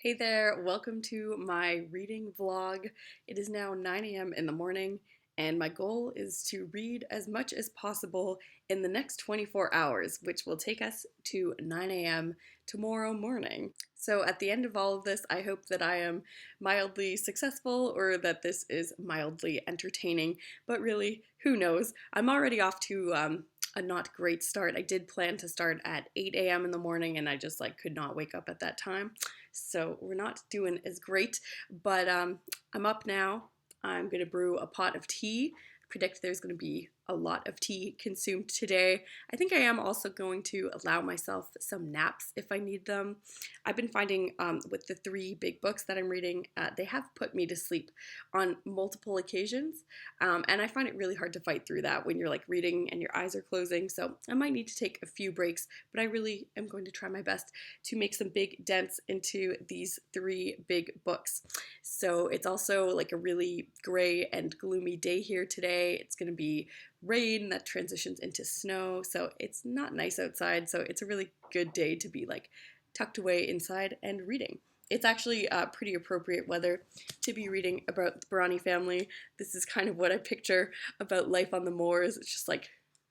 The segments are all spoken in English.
Hey there, welcome to my reading vlog. It is now 9 a.m. in the morning, and my goal is to read as much as possible in the next 24 hours, which will take us to 9 a.m. tomorrow morning. So at the end of all of this, I hope that I am mildly successful or that this is mildly entertaining, but really, who knows? I'm already off to a not great start. I did plan to start at 8 a.m. in the morning, and I just could not wake up at that time. So we're not doing as great, but I'm up now. I'm gonna brew a pot of tea. I predict there's gonna be a lot of tea consumed today. I think I am also going to allow myself some naps if I need them. I've been finding with the 3 big books that I'm reading, they have put me to sleep on multiple occasions, and I find it really hard to fight through that when you're reading and your eyes are closing, so I might need to take a few breaks, but I really am going to try my best to make some big dents into these 3 big books. So it's also a really gray and gloomy day here today. It's going to be rain that transitions into snow, so it's not nice outside, so it's a really good day to be tucked away inside and reading. It's actually pretty appropriate weather to be reading about the Brownie family. This is kind of what I picture about life on the moors. It's just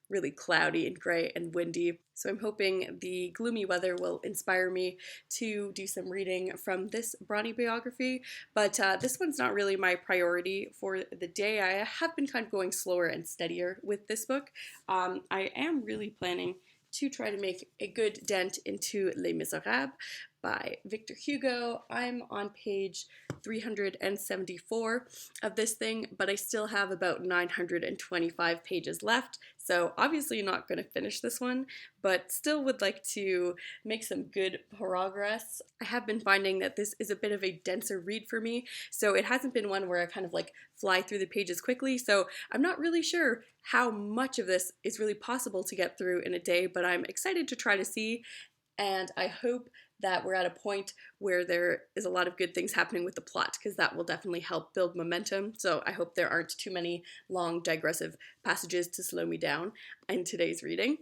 really cloudy and gray and windy. So I'm hoping the gloomy weather will inspire me to do some reading from this Brownie biography, but this one's not really my priority for the day. I have been kind of going slower and steadier with this book. I am really planning to try to make a good dent into Les Miserables by Victor Hugo. I'm on page 374 of this thing, but I still have about 925 pages left, so obviously not going to finish this one, but still would like to make some good progress. I have been finding that this is a bit of a denser read for me, so it hasn't been one where I kind of fly through the pages quickly, so I'm not really sure how much of this is really possible to get through in a day, but I'm excited to try to see, and I hope that we're at a point where there is a lot of good things happening with the plot, because that will definitely help build momentum. So I hope there aren't too many long digressive passages to slow me down in today's reading.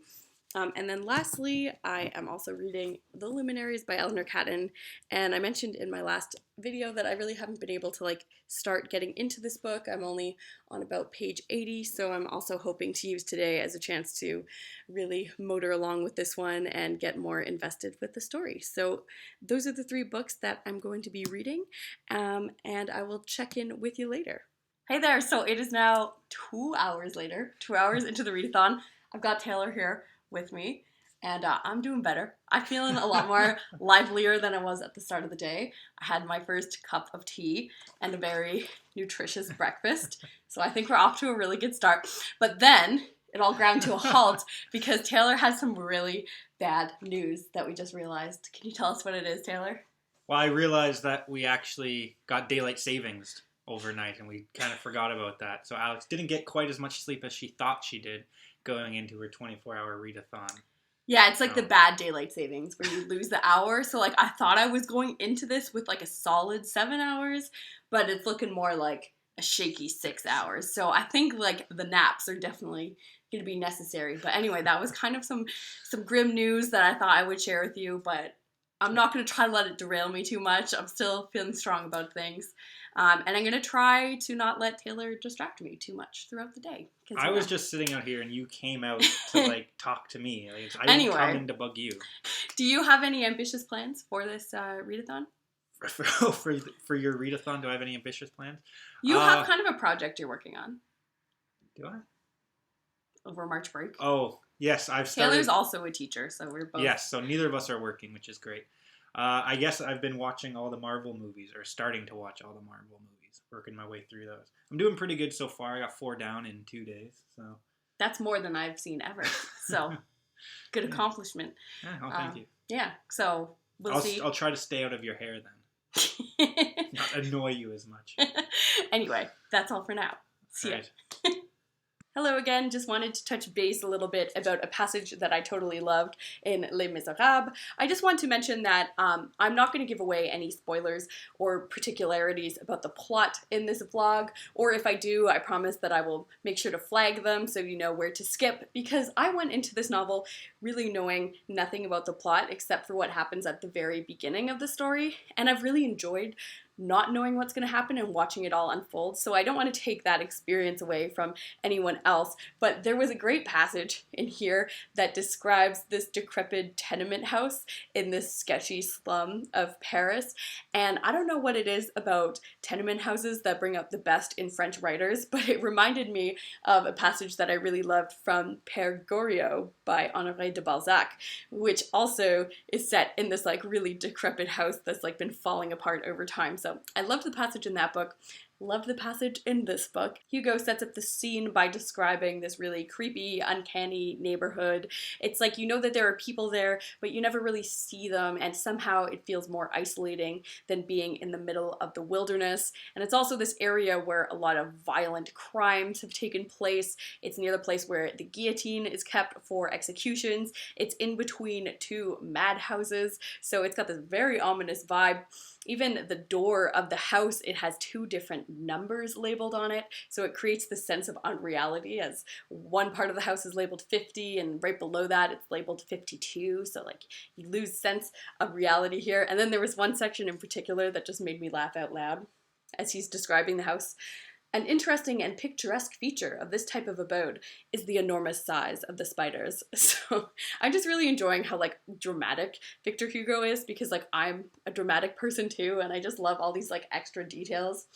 And then lastly, I am also reading The Luminaries by Eleanor Catton, and I mentioned in my last video that I really haven't been able to start getting into this book. I'm only on about page 80, so I'm also hoping to use today as a chance to really motor along with this one and get more invested with the story. So those are the 3 books that I'm going to be reading, and I will check in with you later. Hey there, so it is now 2 hours later, 2 hours into the readathon. I've got Taylor here with me, and I'm doing better. I'm feeling a lot more livelier than I was at the start of the day. I had my first cup of tea and a very nutritious breakfast, so I think we're off to a really good start. But then it all ground to a halt because Taylor has some really bad news that we just realized. Can you tell us what it is, Taylor? Well, I realized that we actually got daylight savings overnight, and we kind of forgot about that. So Alex didn't get quite as much sleep as she thought she did going into her 24-hour readathon. Yeah, it's the bad daylight savings where you lose the hour. So I thought I was going into this with a solid 7 hours, but it's looking more like a shaky 6 hours. So I think the naps are definitely going to be necessary. But anyway, that was kind of some grim news that I thought I would share with you, but I'm not going to try to let it derail me too much. I'm still feeling strong about things. And I'm going to try to not let Taylor distract me too much throughout the day. I was just sitting out here and you came out to talk to me. I didn't come in to bug you. Do you have any ambitious plans for this readathon? For your readathon, do I have any ambitious plans? You have kind of a project you're working on. Do I? Over March break. Oh, yes, I've started. Taylor's also a teacher, so we're both. Yes, so neither of us are working, which is great. I guess I've been watching all the Marvel movies, or starting to watch all the Marvel movies, working my way through those. I'm doing pretty good so far. I got 4 down in 2 days, so. That's more than I've seen ever, so good accomplishment. Yeah, well, thank you. Yeah, so we'll see. I'll try to stay out of your hair then. Not annoy you as much. Anyway, that's all for now. See ya. Hello again, just wanted to touch base a little bit about a passage that I totally loved in Les Miserables. I just want to mention that I'm not going to give away any spoilers or particularities about the plot in this vlog, or if I do, I promise that I will make sure to flag them so you know where to skip, because I went into this novel really knowing nothing about the plot except for what happens at the very beginning of the story, and I've really enjoyed not knowing what's going to happen and watching it all unfold, so I don't want to take that experience away from anyone else, but there was a great passage in here that describes this decrepit tenement house in this sketchy slum of Paris, and I don't know what it is about tenement houses that bring out the best in French writers, but it reminded me of a passage that I really loved from Père Goriot by Honoré de Balzac, which also is set in this like really decrepit house that's like been falling apart over time. So I loved the passage in that book. Love the passage in this book. Hugo sets up the scene by describing this really creepy, uncanny neighborhood. It's like you know that there are people there, but you never really see them, and somehow it feels more isolating than being in the middle of the wilderness. And it's also this area where a lot of violent crimes have taken place. It's near the place where the guillotine is kept for executions. It's in between two madhouses, so it's got this very ominous vibe. Even the door of the house, it has two different numbers labeled on it, so it creates this sense of unreality as one part of the house is labeled 50 and right below that it's labeled 52, so like you lose sense of reality here. And then there was one section in particular that just made me laugh out loud as he's describing the house. An interesting and picturesque feature of this type of abode is the enormous size of the spiders. So I'm just really enjoying how like dramatic Victor Hugo is, because like I'm a dramatic person too, and I just love all these like extra details.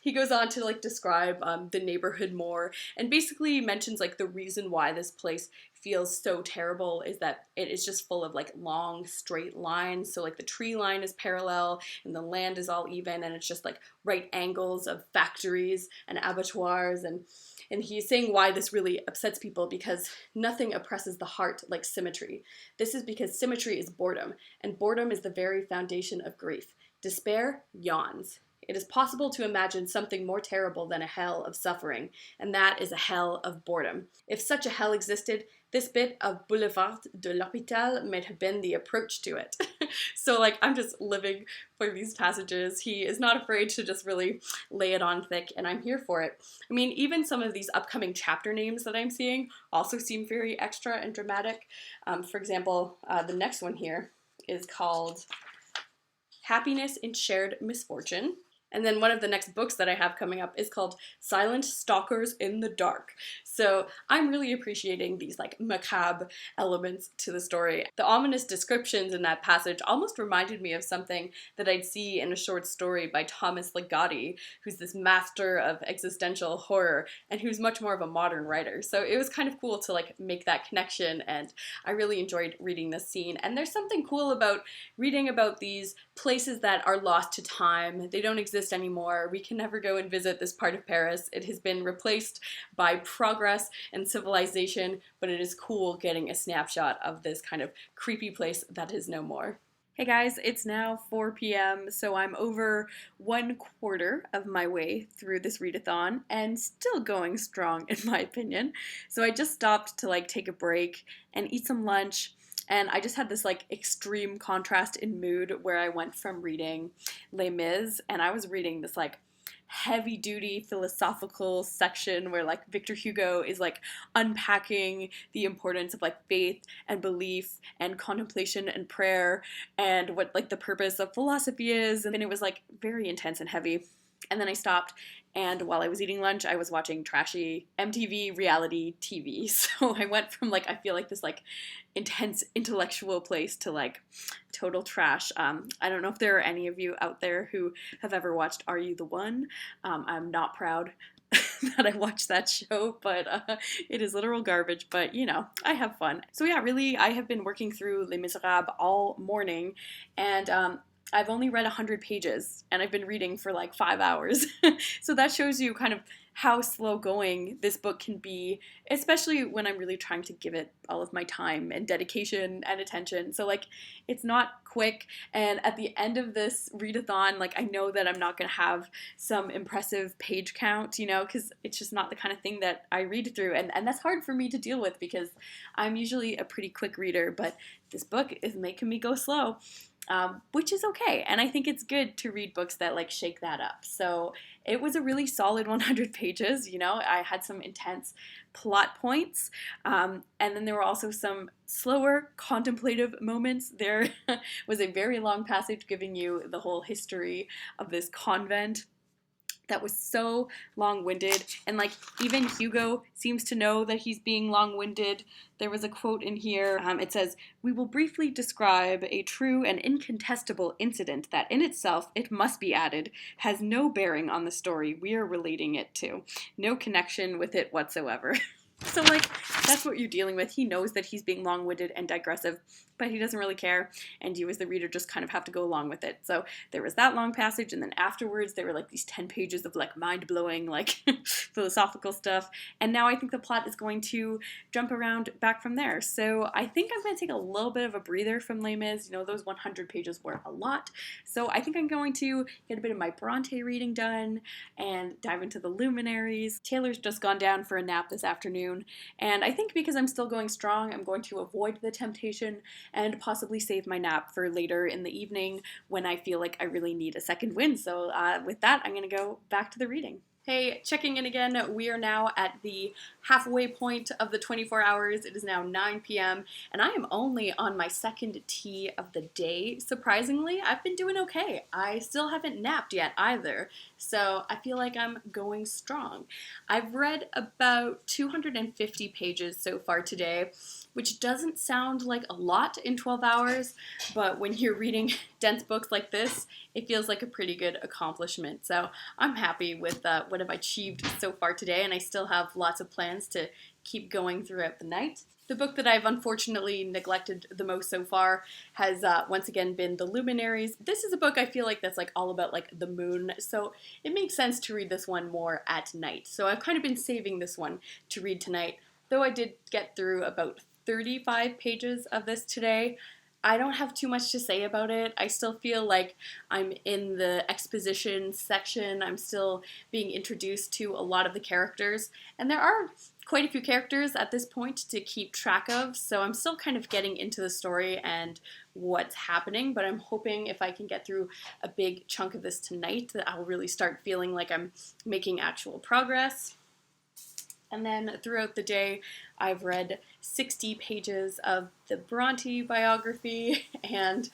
He goes on to like describe the neighborhood more, and basically mentions like the reason why this place feels so terrible is that it is just full of like long straight lines. So like the tree line is parallel and the land is all even, and it's just like right angles of factories and abattoirs, and he's saying why this really upsets people, because nothing oppresses the heart like symmetry. This is because symmetry is boredom, and boredom is the very foundation of grief. Despair yawns. It is possible to imagine something more terrible than a hell of suffering, and that is a hell of boredom. If such a hell existed, this bit of Boulevard de l'Hôpital might have been the approach to it. So like I'm just living for these passages. He is not afraid to just really lay it on thick, and I'm here for it. I mean, even some of these upcoming chapter names that I'm seeing also seem very extra and dramatic. For example, the next one here is called Happiness in Shared Misfortune. And then one of the next books that I have coming up is called Silent Stalkers in the Dark. So I'm really appreciating these like macabre elements to the story. The ominous descriptions in that passage almost reminded me of something that I'd see in a short story by Thomas Ligotti, who's this master of existential horror and who's much more of a modern writer. So it was kind of cool to like make that connection, and I really enjoyed reading this scene. And there's something cool about reading about these places that are lost to time. They don't exist anymore. We can never go and visit this part of Paris. It has been replaced by progress and civilization, but it is cool getting a snapshot of this kind of creepy place that is no more. Hey guys, it's now 4 p.m., so I'm over 1/4 of my way through this readathon and still going strong in my opinion. So I just stopped to like take a break and eat some lunch. And I just had this like extreme contrast in mood where I went from reading Les Mis, and I was reading this like heavy duty philosophical section where like Victor Hugo is like unpacking the importance of like faith and belief and contemplation and prayer and what like the purpose of philosophy is, and it was like very intense and heavy. And then I stopped, and while I was eating lunch, I was watching trashy MTV reality TV. So I went from like, I feel like this like intense intellectual place to like total trash. I don't know if there are any of you out there who have ever watched Are You the One? I'm not proud that I watched that show, but it is literal garbage, but you know, I have fun. So yeah, really, I have been working through Les Miserables all morning, and I've only read 100 pages and I've been reading for like 5 hours. So that shows you kind of how slow going this book can be, especially when I'm really trying to give it all of my time and dedication and attention. So, like, it's not quick. And at the end of this readathon, like, I know that I'm not going to have some impressive page count, because it's just not the kind of thing that I read through. And that's hard for me to deal with because I'm usually a pretty quick reader, but this book is making me go slow. Which is okay. And I think it's good to read books that like shake that up. So it was a really solid 100 pages. I had some intense plot points. And then there were also some slower contemplative moments. There was a very long passage giving you the whole history of this convent that was so long-winded, and like even Hugo seems to know that he's being long-winded. There was a quote in here. It says, "We will briefly describe a true and incontestable incident that in itself, it must be added, has no bearing on the story we are relating it to, no connection with it whatsoever." So, like, that's what you're dealing with. He knows that he's being long-winded and digressive, but he doesn't really care, and you as the reader just kind of have to go along with it. So there was that long passage, and then afterwards there were like these 10 pages of like mind-blowing, like philosophical stuff, and now I think the plot is going to jump around back from there. So I think I'm going to take a little bit of a breather from Les Mis. Those 100 pages were a lot, so I think I'm going to get a bit of my Bronte reading done and dive into the luminaries. Taylor's just gone down for a nap this afternoon, and I think because I'm still going strong, I'm going to avoid the temptation and possibly save my nap for later in the evening when I feel like I really need a second wind. So with that, I'm going to go back to the reading. Hey, checking in again. We are now at the halfway point of the 24 hours. It is now 9 p.m. and I am only on my second tea of the day. Surprisingly, I've been doing okay. I still haven't napped yet either, so I feel like I'm going strong. I've read about 250 pages so far today, which doesn't sound like a lot in 12 hours, but when you're reading dense books like this, it feels like a pretty good accomplishment. So I'm happy with what I've achieved so far today, and I still have lots of plans to keep going throughout the night. The book that I've unfortunately neglected the most so far has once again been The Luminaries. This is a book I feel like that's like all about like the moon, so it makes sense to read this one more at night. So I've kind of been saving this one to read tonight, though I did get through about 35 pages of this today. I don't have too much to say about it. I still feel like I'm in the exposition section. I'm still being introduced to a lot of the characters, and there are quite a few characters at this point to keep track of, so I'm still kind of getting into the story and what's happening, but I'm hoping if I can get through a big chunk of this tonight that I'll really start feeling like I'm making actual progress. And then throughout the day, I've read 60 pages of the Bronte biography. And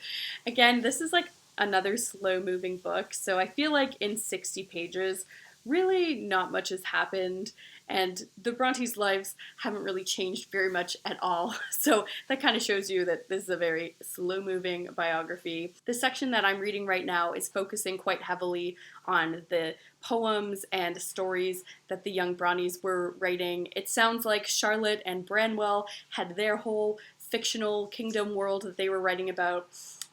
again, this is like another slow-moving book. So I feel like in 60 pages, really not much has happened. And the Brontes' lives haven't really changed very much at all. So that kind of shows you that this is a very slow-moving biography. The section that I'm reading right now is focusing quite heavily on the poems and stories that the young Brontes were writing. It sounds like Charlotte and Branwell had their whole fictional kingdom world that they were writing about,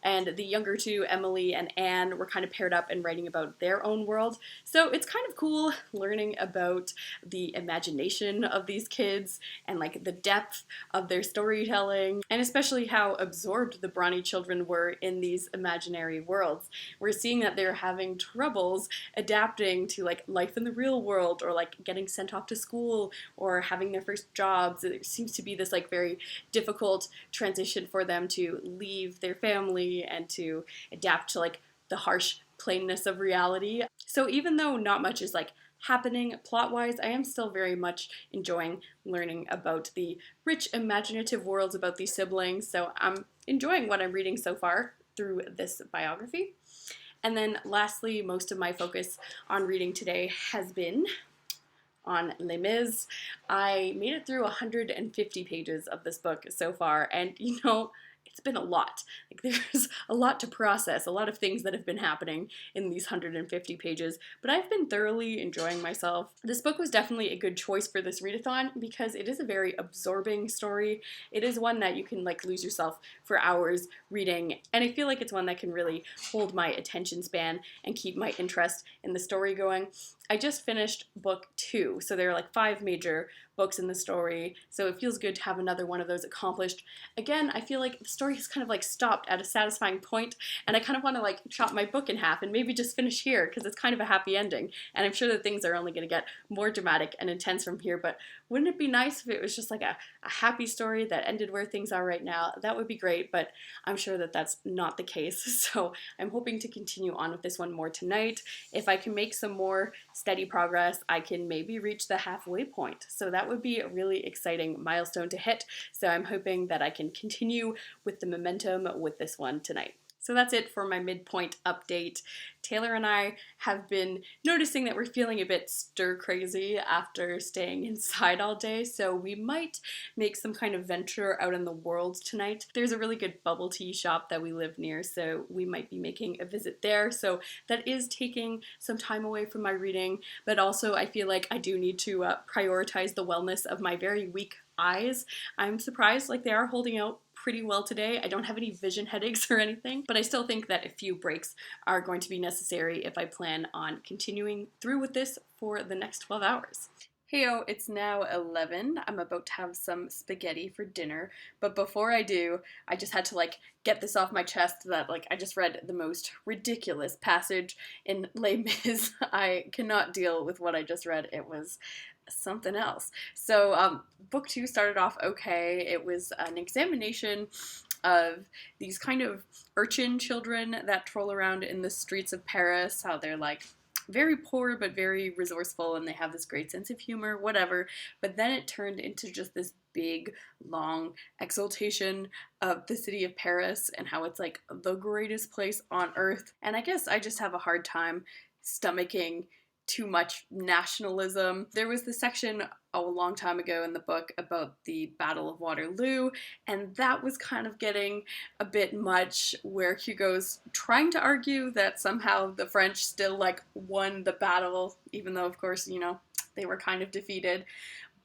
and the younger two, Emily and Anne, were kind of paired up and writing about their own world. So it's kind of cool learning about the imagination of these kids and like the depth of their storytelling, and especially how absorbed the Bronte children were in these imaginary worlds. We're seeing that they're having troubles adapting to like life in the real world, or like getting sent off to school, or having their first jobs. It seems to be this like very difficult transition for them to leave their family and to adapt to like the harsh plainness of reality. So even though not much is like happening plot-wise, I am still very much enjoying learning about the rich imaginative worlds about these siblings. So I'm enjoying what I'm reading so far through this biography. And then lastly, most of my focus on reading today has been on Les Mis. I made it through 150 pages of this book so far, and it's been a lot. Like there's a lot to process, a lot of things that have been happening in these 150 pages, but I've been thoroughly enjoying myself. This book was definitely a good choice for this readathon because it is a very absorbing story. It is one that you can like lose yourself for hours reading, and I feel like it's one that can really hold my attention span and keep my interest in the story going. I just finished book 2, so there are like 5 major books in the story, so it feels good to have another one of those accomplished. Again, I feel like the story has kind of like stopped at a satisfying point, and I kind of want to like chop my book in half and maybe just finish here because it's kind of a happy ending, and I'm sure that things are only going to get more dramatic and intense from here, but wouldn't it be nice if it was just like a happy story that ended where things are right now? That would be great, but I'm sure that that's not the case, so I'm hoping to continue on with this one more tonight. If I can make some more steady progress, I can maybe reach the halfway point. So that would be a really exciting milestone to hit. So I'm hoping that I can continue with the momentum with this one tonight. So that's it for my midpoint update. Taylor and I have been noticing that we're feeling a bit stir crazy after staying inside all day, so we might make some kind of venture out in the world tonight. There's a really good bubble tea shop that we live near, so we might be making a visit there. So that is taking some time away from my reading, but also I feel like I do need to prioritize the wellness of my very weak eyes. I'm surprised, like they are holding out pretty well today. I don't have any vision headaches or anything, but I still think that a few breaks are going to be necessary if I plan on continuing through with this for the next 12 hours. Heyo, it's now 11. I'm about to have some spaghetti for dinner, but before I do, I just had to like get this off my chest that like I just read the most ridiculous passage in Les Mis. I cannot deal with what I just read. It was something else. So book 2 started off okay. It was an examination of these kind of urchin children that troll around in the streets of Paris, how they're like very poor but very resourceful and they have this great sense of humor, whatever. But then it turned into just this big, long exaltation of the city of Paris and how it's like the greatest place on earth. And I guess I just have a hard time stomaching too much nationalism. There was this section a long time ago in the book about the Battle of Waterloo, and that was kind of getting a bit much, where Hugo's trying to argue that somehow the French still like won the battle, even though of course, you know, they were kind of defeated.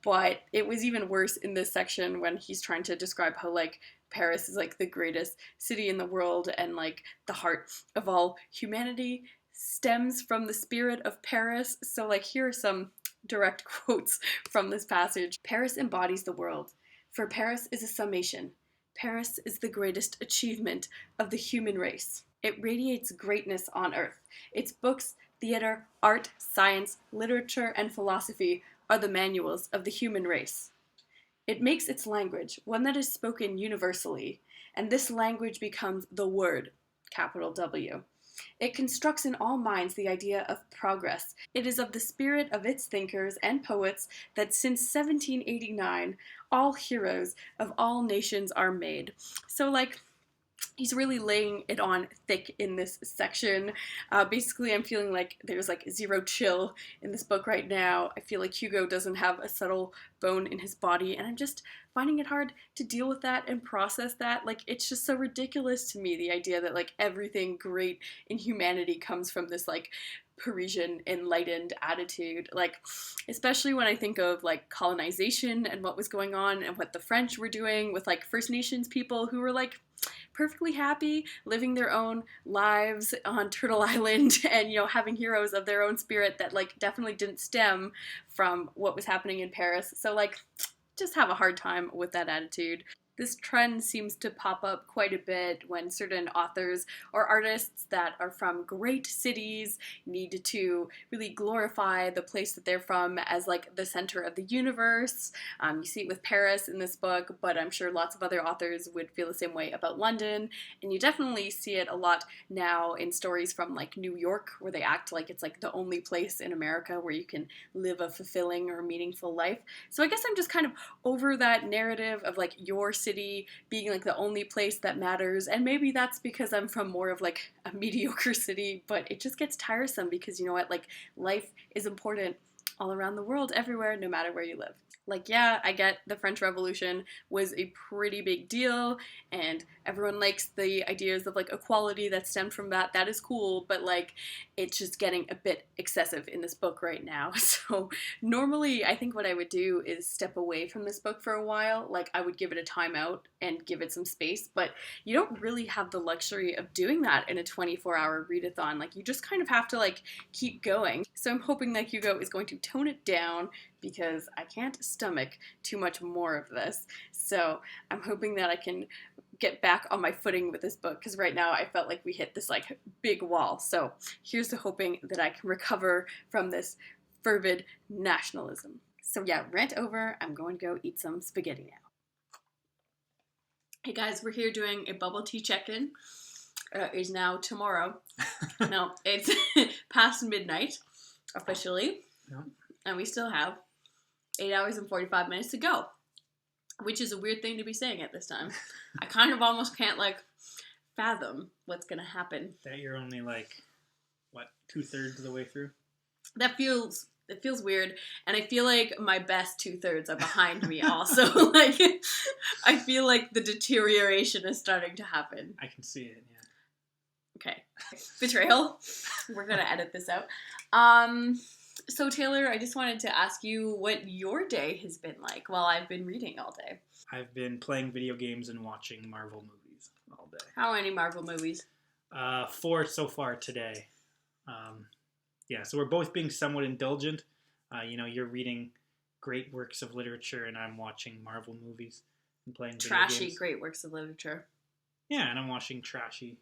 But it was even worse in this section when he's trying to describe how like Paris is like the greatest city in the world and like the heart of all humanity stems from the spirit of Paris. So like here are some direct quotes from this passage. Paris embodies the world, for Paris is a summation. Paris is the greatest achievement of the human race. It radiates greatness on earth. Its books, theater, art, science, literature, and philosophy are the manuals of the human race. It makes its language one that is spoken universally, and this language becomes the word, capital W. It constructs in all minds the idea of progress. It is of the spirit of its thinkers and poets that since 1789, all heroes of all nations are made. So, like, he's really laying it on thick in this section. Basically, I'm feeling like there's like zero chill in this book right now. I feel like Hugo doesn't have a subtle bone in his body, and I'm just finding it hard to deal with that and process that. Like, it's just so ridiculous to me, the idea that like everything great in humanity comes from this like Parisian enlightened attitude, like especially when I think of like colonization and what was going on and what the French were doing with like First Nations people who were like perfectly happy living their own lives on Turtle Island and, you know, having heroes of their own spirit that like definitely didn't stem from what was happening in Paris. So like just have a hard time with that attitude. This trend seems to pop up quite a bit when certain authors or artists that are from great cities need to really glorify the place that they're from as like the center of the universe. You see it with Paris in this book, but I'm sure lots of other authors would feel the same way about London. And you definitely see it a lot now in stories from like New York, where they act like it's like the only place in America where you can live a fulfilling or meaningful life. So I guess I'm just kind of over that narrative of like your city being like the only place that matters, and maybe that's because I'm from more of like a mediocre city, but it just gets tiresome because, you know what, like life is important all around the world, everywhere, no matter where you live. Like, yeah, I get the French Revolution was a pretty big deal, and everyone likes the ideas of like equality that stemmed from that. That is cool, but like, it's just getting a bit excessive in this book right now. So normally, I think what I would do is step away from this book for a while. Like, I would give it a timeout and give it some space, but you don't really have the luxury of doing that in a 24-hour readathon. Like, you just kind of have to like keep going. So I'm hoping that Hugo is going to tone it down because I can't stomach too much more of this. So I'm hoping that I can get back on my footing with this book, because right now I felt like we hit this like big wall. So here's to hoping that I can recover from this fervid nationalism. So yeah, rant over. I'm going to go eat some spaghetti now. Hey guys, we're here doing a bubble tea check-in. It is now tomorrow. No, it's past midnight officially. Yeah. And we still have 8 hours and 45 minutes to go, which is a weird thing to be saying at this time. I kind of almost can't like fathom what's gonna happen. That you're only like, what, 2/3 of the way through? It feels weird, and I feel like my best 2/3 are behind me also. Like, I feel like the deterioration is starting to happen. I can see it, yeah. Okay. Betrayal. We're gonna edit this out. So Taylor, I just wanted to ask you what your day has been like while I've been reading all day. I've been playing video games and watching Marvel movies all day. How many Marvel movies? 4 so far today. Yeah, so we're both being somewhat indulgent. You're reading great works of literature, and I'm watching Marvel movies and playing video Trashy games. great works of literature. Yeah, and I'm watching trashy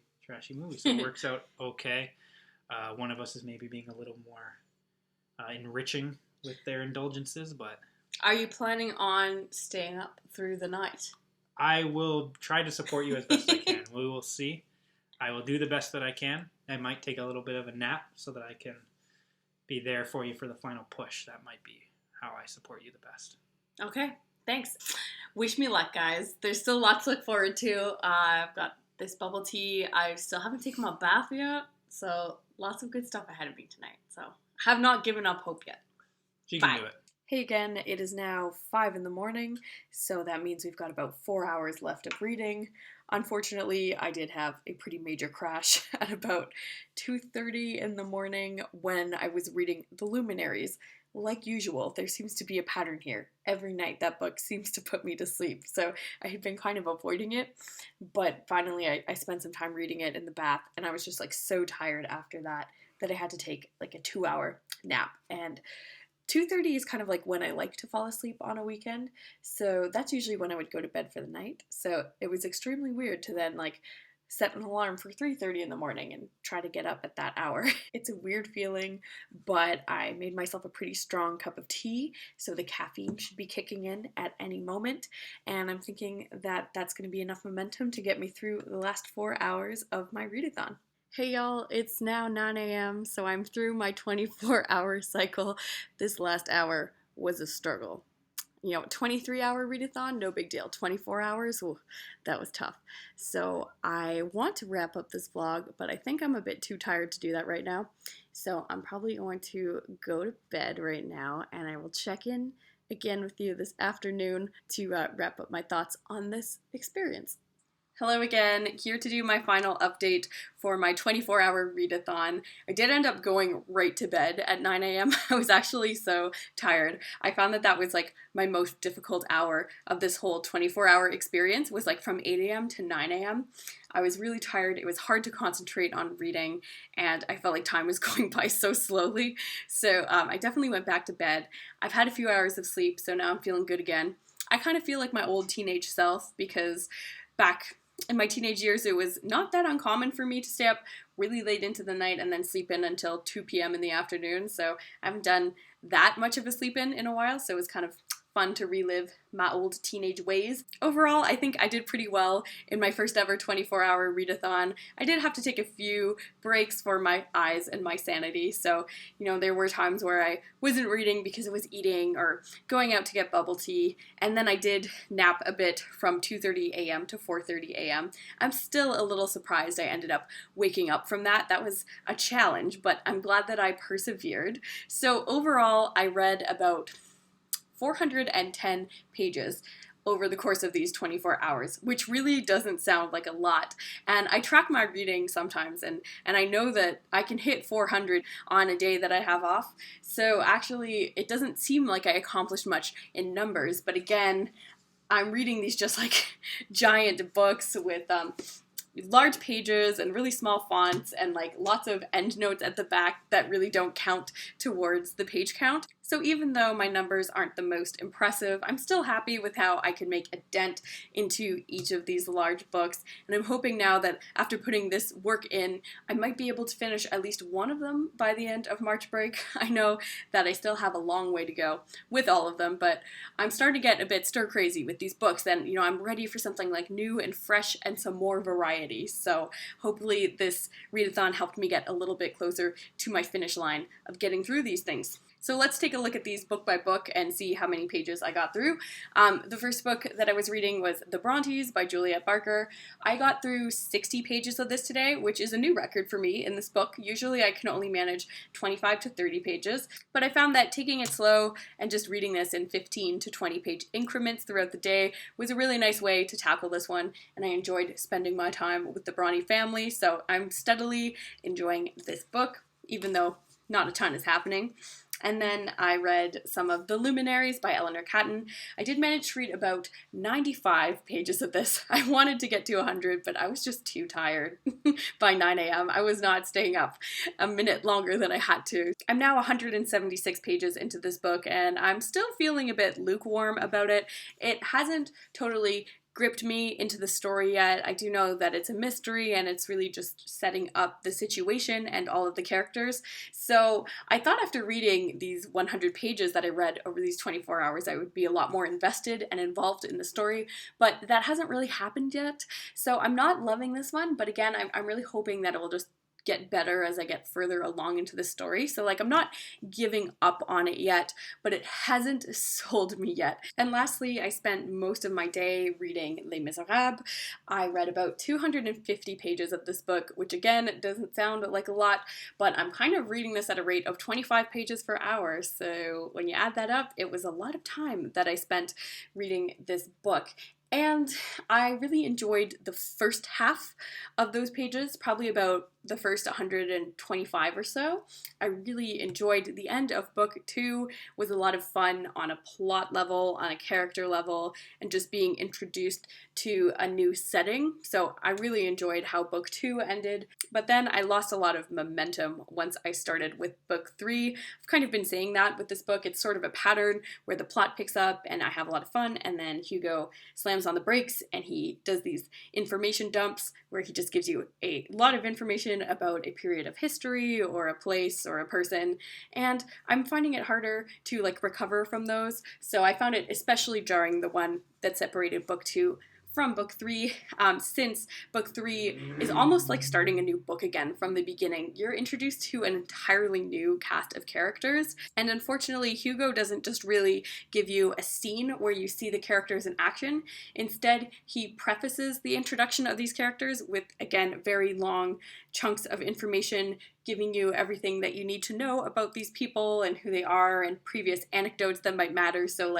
movies, so it works out okay. One of us is maybe being a little more enriching with their indulgences, but... Are you planning on staying up through the night? I will try to support you as best I can. We will see. I will do the best that I can. I might take a little bit of a nap so that I can be there for you for the final push. That might be how I support you the best. Okay, thanks. Wish me luck, guys. There's still lots to look forward to. I've got this bubble tea. I still haven't taken my bath yet, so lots of good stuff ahead of me tonight. So I have not given up hope yet. She can do it. Hey again, it is now 5 in the morning, so that means we've got about 4 hours left of reading. Unfortunately, I did have a pretty major crash at about 2:30 in the morning when I was reading The Luminaries. Like usual, there seems to be a pattern here. Every night that book seems to put me to sleep, so I had been kind of avoiding it, but finally I spent some time reading it in the bath, and I was just like so tired after that I had to take like a 2-hour nap, and 2:30 is kind of like when I like to fall asleep on a weekend, so that's usually when I would go to bed for the night. So it was extremely weird to then like set an alarm for 3:30 in the morning and try to get up at that hour. It's a weird feeling, but I made myself a pretty strong cup of tea, so the caffeine should be kicking in at any moment, and I'm thinking that that's going to be enough momentum to get me through the last 4 hours of my readathon. Hey y'all, it's now 9 a.m., so I'm through my 24-hour cycle. This last hour was a struggle. 23-hour readathon, no big deal. 24 hours, ooh, that was tough. So I want to wrap up this vlog, but I think I'm a bit too tired to do that right now. So I'm probably going to go to bed right now, and I will check in again with you this afternoon to wrap up my thoughts on this experience. Hello again, here to do my final update for my 24-hour readathon. I did end up going right to bed at 9 a.m. I was actually so tired. I found that was like my most difficult hour of this whole 24-hour experience, was like from 8 a.m. to 9 a.m. I was really tired. It was hard to concentrate on reading, and I felt like time was going by so slowly. So I definitely went back to bed. I've had a few hours of sleep, so now I'm feeling good again. I kind of feel like my old teenage self, because back in my teenage years, it was not that uncommon for me to stay up really late into the night and then sleep in until 2 p.m. in the afternoon. So I haven't done that much of a sleep in a while, so it was kind of fun to relive my old teenage ways. Overall, I think I did pretty well in my first ever 24-hour readathon. I did have to take a few breaks for my eyes and my sanity, so, there were times where I wasn't reading because I was eating or going out to get bubble tea, and then I did nap a bit from 2:30 a.m. to 4:30 a.m. I'm still a little surprised I ended up waking up from that. That was a challenge, but I'm glad that I persevered. So overall, I read about 410 pages over the course of these 24 hours, which really doesn't sound like a lot. And I track my reading sometimes, and I know that I can hit 400 on a day that I have off. So actually, it doesn't seem like I accomplished much in numbers, but again, I'm reading these just like giant books with large pages and really small fonts and like lots of endnotes at the back that really don't count towards the page count. So even though my numbers aren't the most impressive, I'm still happy with how I can make a dent into each of these large books, and I'm hoping now that after putting this work in, I might be able to finish at least one of them by the end of March break. I know that I still have a long way to go with all of them, but I'm starting to get a bit stir crazy with these books, and I'm ready for something like new and fresh and some more variety. So hopefully this readathon helped me get a little bit closer to my finish line of getting through these things. So let's take a look at these book by book and see how many pages I got through. The first book that I was reading was The Brontes by Juliet Barker. I got through 60 pages of this today, which is a new record for me in this book. Usually I can only manage 25 to 30 pages, but I found that taking it slow and just reading this in 15 to 20 page increments throughout the day was a really nice way to tackle this one, and I enjoyed spending my time with the Bronte family, so I'm steadily enjoying this book, even though not a ton is happening. And then I read some of The Luminaries by Eleanor Catton. I did manage to read about 95 pages of this. I wanted to get to 100, but I was just too tired by 9 a.m. I was not staying up a minute longer than I had to. I'm now 176 pages into this book, and I'm still feeling a bit lukewarm about it. It hasn't totally gripped me into the story yet. I do know that it's a mystery and it's really just setting up the situation and all of the characters. So I thought after reading these 100 pages that I read over these 24 hours, I would be a lot more invested and involved in the story, but that hasn't really happened yet. So I'm not loving this one, but again, I'm really hoping that it will just get better as I get further along into the story. So I'm not giving up on it yet, but it hasn't sold me yet. And lastly, I spent most of my day reading Les Miserables. I read about 250 pages of this book, which again doesn't sound like a lot, but I'm kind of reading this at a rate of 25 pages per hour. So when you add that up, it was a lot of time that I spent reading this book. And I really enjoyed the first half of those pages, probably about the first 125 or so. I really enjoyed the end of book 2. Was a lot of fun on a plot level, on a character level, and just being introduced to a new setting. So I really enjoyed how book 2 ended, but then I lost a lot of momentum once I started with book 3. I've kind of been saying that with this book. It's sort of a pattern where the plot picks up and I have a lot of fun, and then Hugo slams on the brakes and he does these information dumps where he just gives you a lot of information about a period of history or a place or a person, and I'm finding it harder to recover from those. So I found it especially jarring, the one that separated book 2 from book 3, since book 3 is almost like starting a new book again from the beginning. You're introduced to an entirely new cast of characters, and unfortunately Hugo doesn't just really give you a scene where you see the characters in action. Instead, he prefaces the introduction of these characters with, again, very long chunks of information giving you everything that you need to know about these people and who they are and previous anecdotes that might matter. So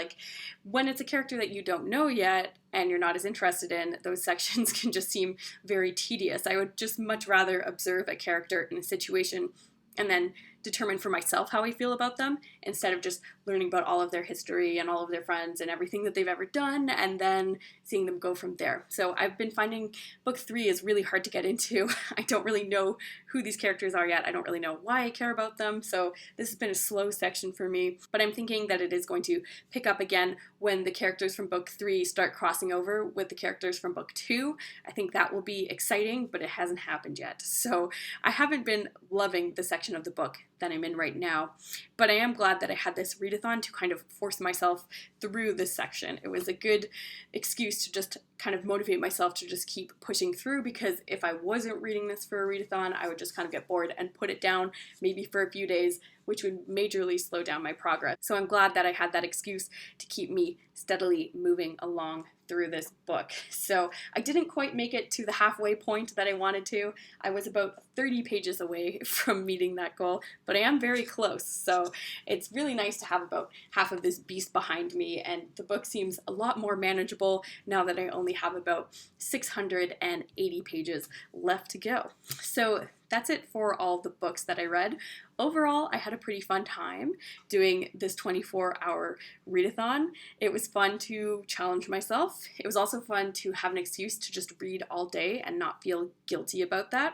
when it's a character that you don't know yet and you're not as interested in, those sections can just seem very tedious. I would just much rather observe a character in a situation and then determine for myself how I feel about them, instead of just learning about all of their history and all of their friends and everything that they've ever done and then seeing them go from there. So I've been finding book 3 is really hard to get into. I don't really know who these characters are yet. I don't really know why I care about them. So this has been a slow section for me, but I'm thinking that it is going to pick up again when the characters from book 3 start crossing over with the characters from book 2. I think that will be exciting, but it hasn't happened yet. So I haven't been loving the section section of the book that I'm in right now. But I am glad that I had this readathon to kind of force myself through this section. It was a good excuse to just kind of motivate myself to just keep pushing through, because if I wasn't reading this for a readathon, I would just kind of get bored and put it down maybe for a few days, which would majorly slow down my progress. So I'm glad that I had that excuse to keep me steadily moving along through this book. So I didn't quite make it to the halfway point that I wanted to. I was about 30 pages away from meeting that goal, but I am very close. So it's really nice to have about half of this beast behind me, and the book seems a lot more manageable now that I only have about 680 pages left to go. So that's it for all the books that I read. Overall, I had a pretty fun time doing this 24-hour readathon. It was fun to challenge myself. It was also fun to have an excuse to just read all day and not feel guilty about that.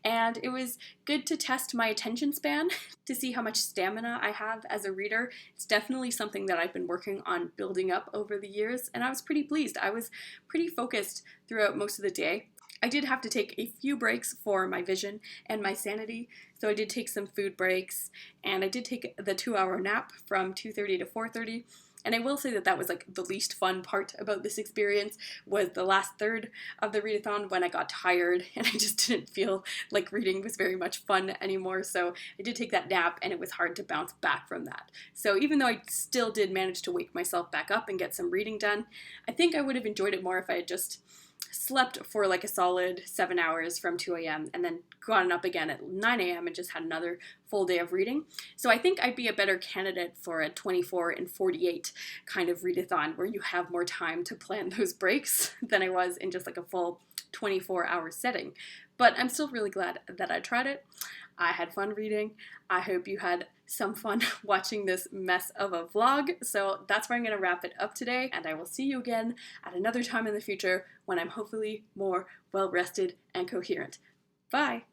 And it was good to test my attention span to see how much stamina I have as a reader. It's definitely something that I've been working on building up over the years, and I was pretty pleased. I was pretty focused throughout most of the day. I did have to take a few breaks for my vision and my sanity, so I did take some food breaks, and I did take the 2-hour nap from 2:30 to 4:30. And I will say that that was like the least fun part about this experience, was the last third of the readathon when I got tired and I just didn't feel like reading was very much fun anymore. So I did take that nap, and it was hard to bounce back from that. So even though I still did manage to wake myself back up and get some reading done, I think I would have enjoyed it more if I had just slept for like a solid 7 hours from 2 a.m. and then gotten up again at 9 a.m. and just had another full day of reading. So I think I'd be a better candidate for a 24 and 48 kind of readathon, where you have more time to plan those breaks than I was in just like a full 24-hour setting. But I'm still really glad that I tried it. I had fun reading. I hope you had some fun watching this mess of a vlog. So that's where I'm going to wrap it up today, and I will see you again at another time in the future when I'm hopefully more well-rested and coherent. Bye!